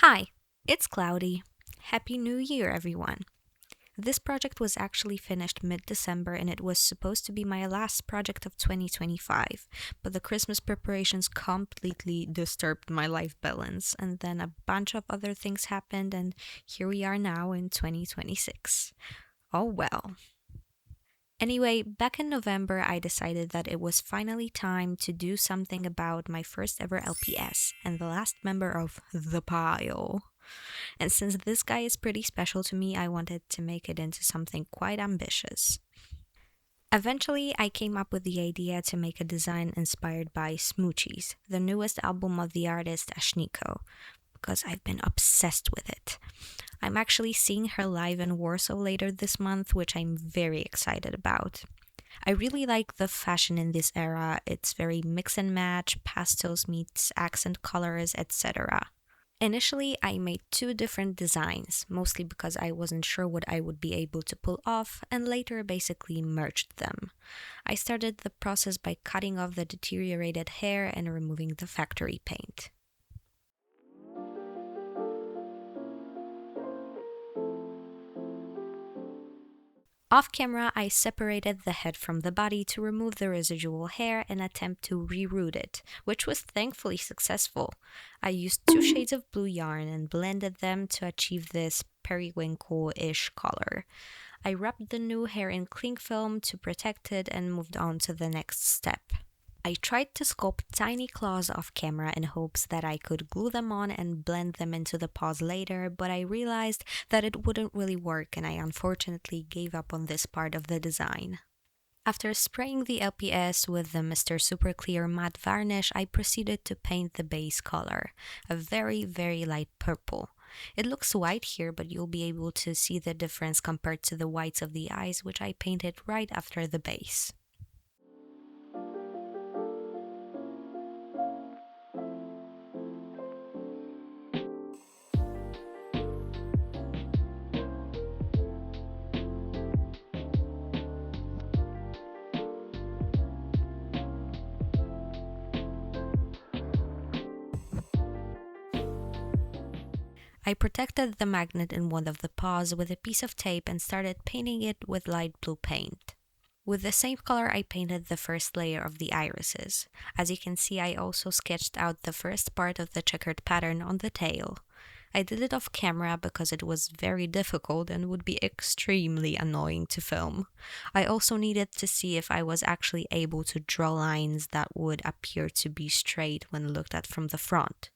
Hi, it's Cloudy. Happy New Year, everyone. This project was actually finished mid-December and it was supposed to be my last project of 2025, but the Christmas preparations completely disturbed my life balance, and then a bunch of other things happened, and here we are now in 2026. Oh well. Anyway, back in November, I decided that it was finally time to do something about my first ever LPS and the last member of the pile. And since this guy is pretty special to me, I wanted to make it into something quite ambitious. Eventually, I came up with the idea to make a design inspired by Smoochies, the newest album of the artist Ashnikko, because I've been obsessed with it. I'm actually seeing her live in Warsaw later this month, which I'm very excited about. I really like the fashion in this era. It's very mix and match, pastels meets accent colors, etc. Initially, I made two different designs, mostly because I wasn't sure what I would be able to pull off, and later basically merged them. I started the process by cutting off the deteriorated hair and removing the factory paint. Off camera, I separated the head from the body to remove the residual hair and attempt to reroot it, which was thankfully successful. I used two shades of blue yarn and blended them to achieve this periwinkle-ish color. I wrapped the new hair in cling film to protect it and moved on to the next step. I tried to sculpt tiny claws off camera in hopes that I could glue them on and blend them into the paws later, but I realized that it wouldn't really work and I unfortunately gave up on this part of the design. After spraying the LPS with the Mr. Super Clear matte varnish, I proceeded to paint the base color, a very light purple. It looks white here, but you'll be able to see the difference compared to the whites of the eyes, which I painted right after the base. I protected the magnet in one of the paws with a piece of tape and started painting it with light blue paint. With the same color, I painted the first layer of the irises. As you can see, I also sketched out the first part of the checkered pattern on the tail. I did it off camera because it was very difficult and would be extremely annoying to film. I also needed to see if I was actually able to draw lines that would appear to be straight when looked at from the front.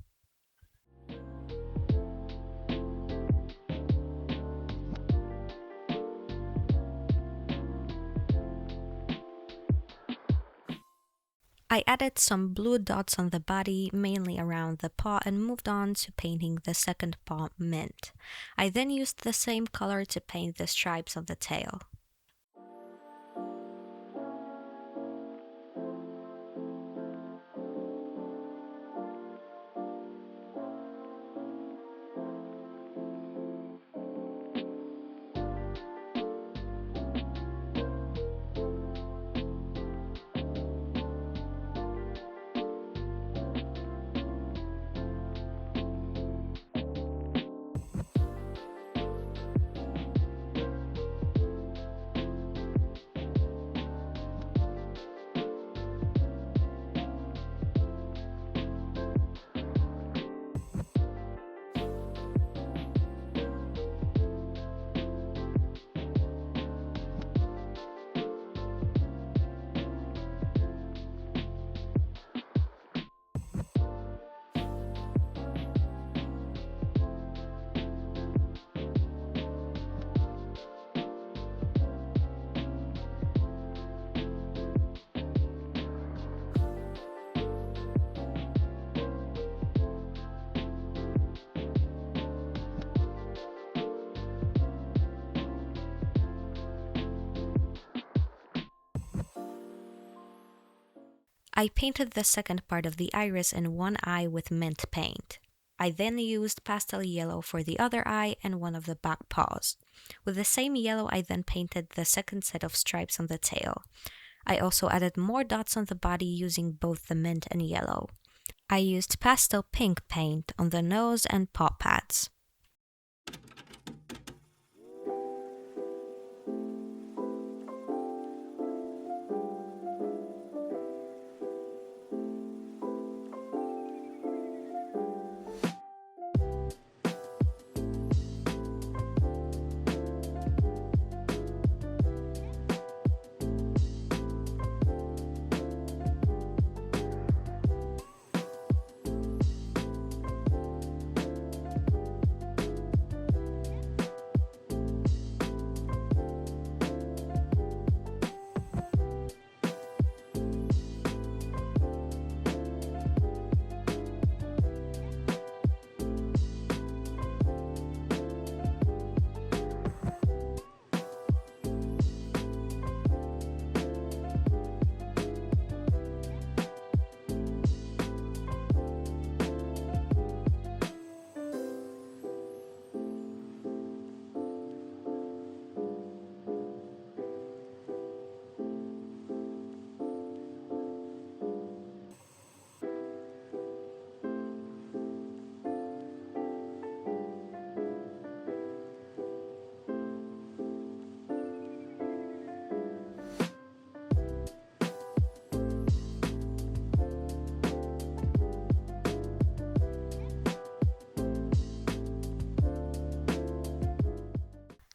I added some blue dots on the body, mainly around the paw, and moved on to painting the second paw mint. I then used the same color to paint the stripes on the tail. I painted the second part of the iris and one eye with mint paint. I then used pastel yellow for the other eye and one of the back paws. With the same yellow, I then painted the second set of stripes on the tail. I also added more dots on the body using both the mint and yellow. I used pastel pink paint on the nose and paw pads.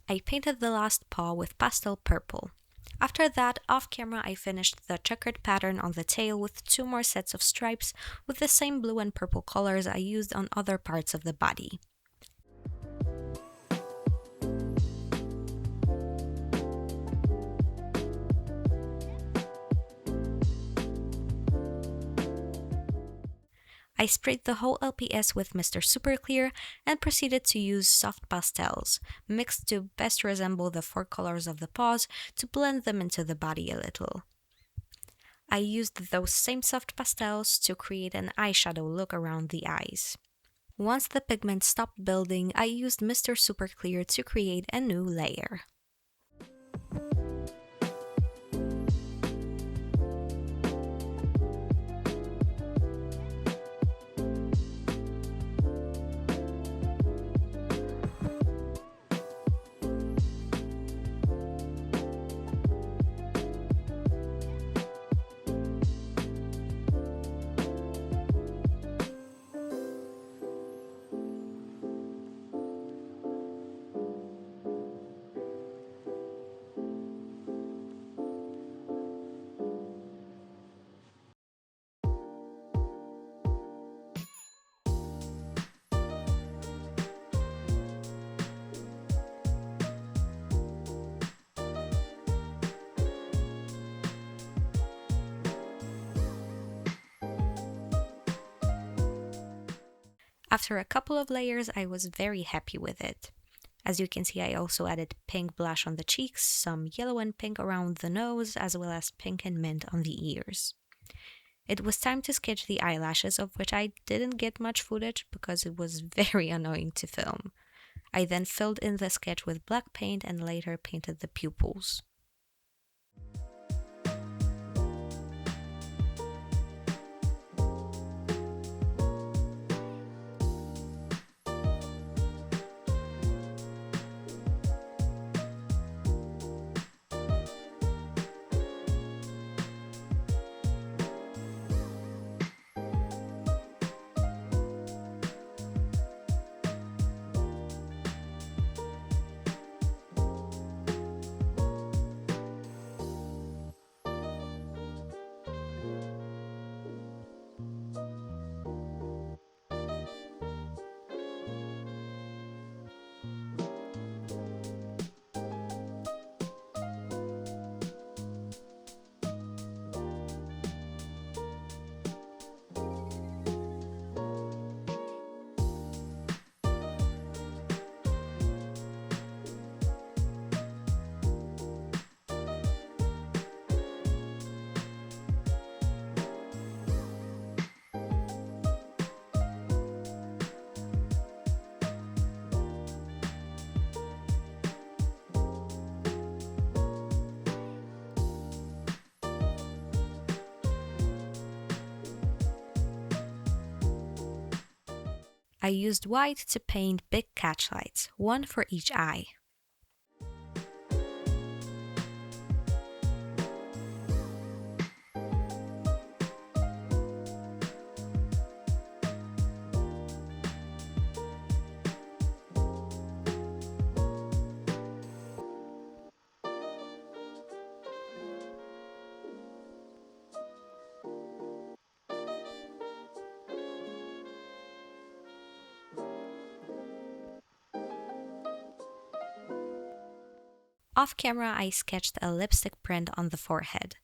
I painted the last paw with pastel purple. After that, off camera, I finished the checkered pattern on the tail with 2 more sets of stripes with the same blue and purple colors I used on other parts of the body. I sprayed the whole LPS with Mr. Super Clear and proceeded to use soft pastels, mixed to best resemble the 4 colors of the paws to blend them into the body a little. I used those same soft pastels to create an eyeshadow look around the eyes. Once the pigment stopped building, I used Mr. Super Clear to create a new layer. After a couple of layers, I was very happy with it. As you can see, I also added pink blush on the cheeks, some yellow and pink around the nose, as well as pink and mint on the ears. It was time to sketch the eyelashes, of which I didn't get much footage because it was very annoying to film. I then filled in the sketch with black paint and later painted the pupils. I used white to paint big catch lights, one for each eye. Off camera, I sketched a lipstick print on the forehead.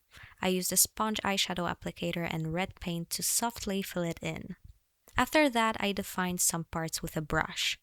I used a sponge eyeshadow applicator and red paint to softly fill it in. After that, I defined some parts with a brush.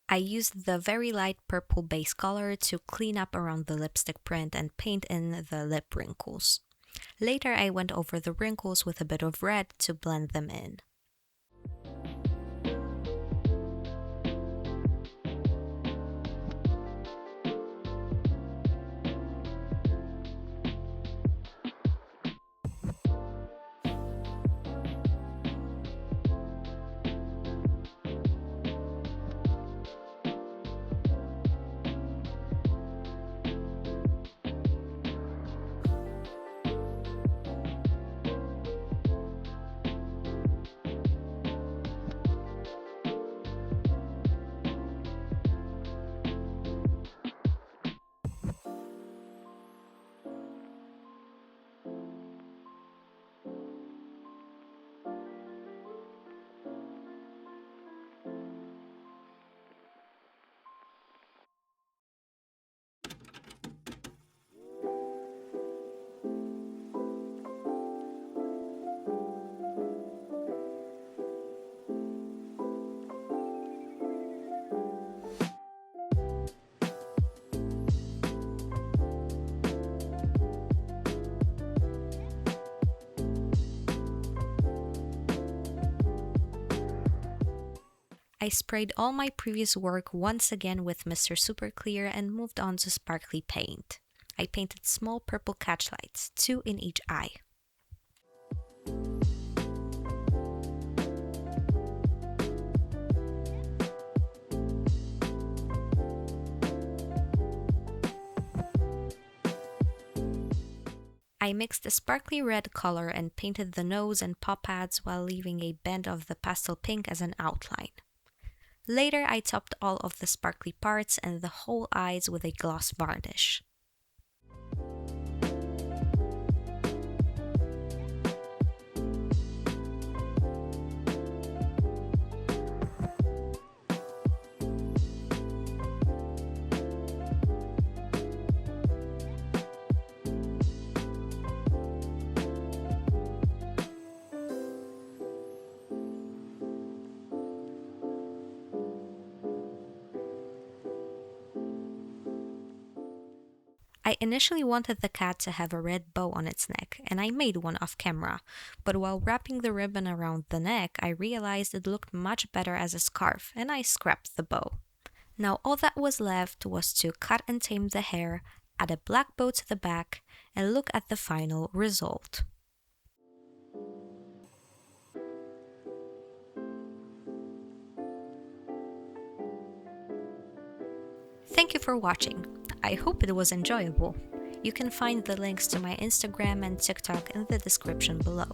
I used the very light purple base color to clean up around the lipstick print and paint in the lip wrinkles. Later, I went over the wrinkles with a bit of red to blend them in. I sprayed all my previous work once again with Mr. Super Clear and moved on to sparkly paint. I painted small purple catch lights, 2 in each eye. I mixed the sparkly red color and painted the nose and paw pads while leaving a band of the pastel pink as an outline. Later, I topped all of the sparkly parts and the whole eyes with a gloss varnish. I initially wanted the cat to have a red bow on its neck, and I made one off camera, but while wrapping the ribbon around the neck, I realized it looked much better as a scarf, and I scrapped the bow. Now all that was left was to cut and tame the hair, add a black bow to the back, and look at the final result. Thank you for watching. I hope it was enjoyable. You can find the links to my Instagram and TikTok in the description below.